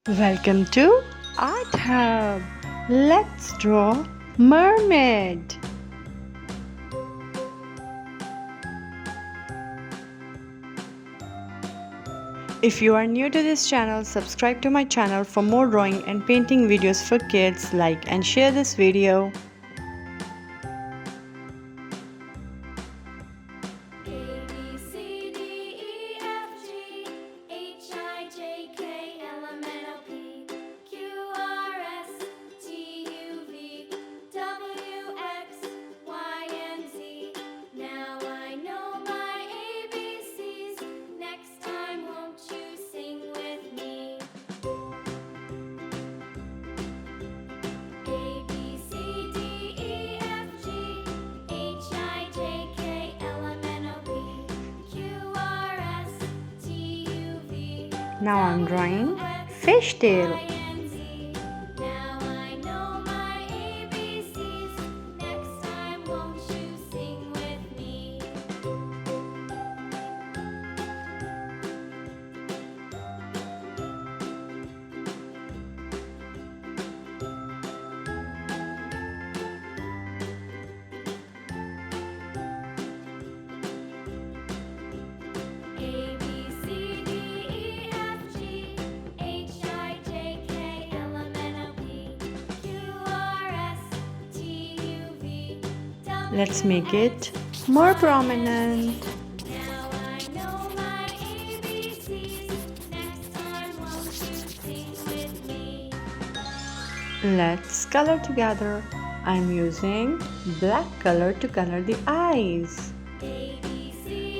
Welcome to Art Hub. Let's draw mermaid. If you are new to this channel, subscribe to my channel for more drawing and painting videos for kids. Like and share this video. Now I'm drawing fish tail. Let's make it more prominent. Let's color together. I'm using black color to color the eyes.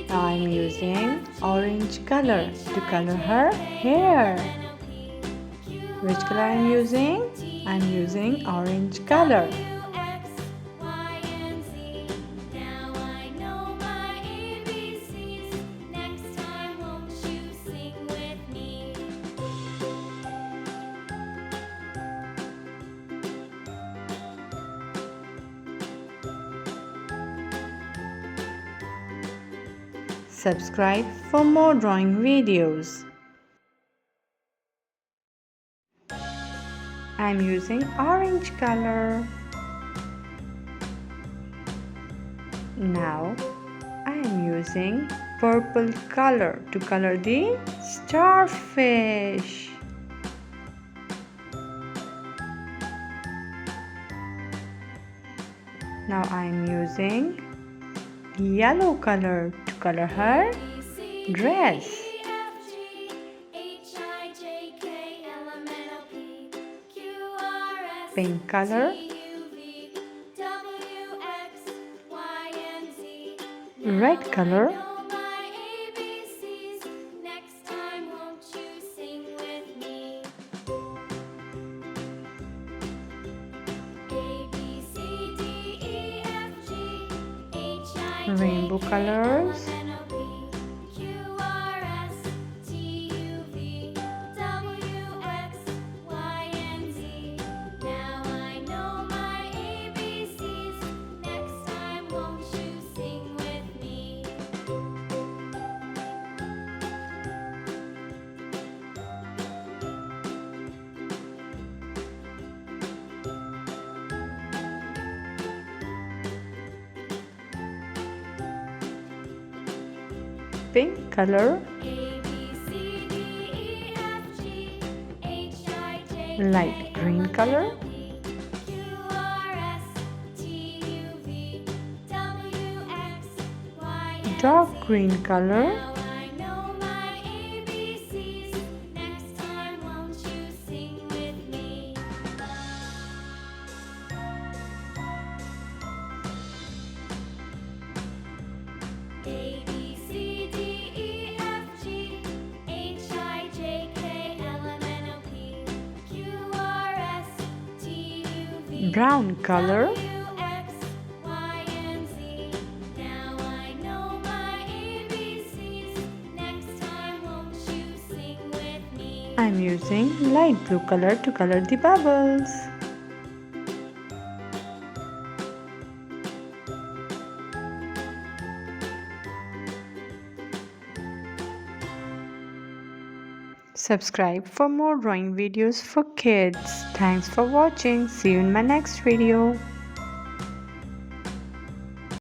Now I'm using orange color to color her hair. Which color I'm using? I'm using orange color. Subscribe for more drawing videos. I'm using orange color. Now I am using purple color to color the starfish. Now I am using yellow color to color her dress. Pink color. Red color. Rainbow colors. Pink color. Light green color. Dark green color. Brown color. I'm using light blue color to color the bubbles. Subscribe for more drawing videos for kids. Thanks for watching. See you in my next video.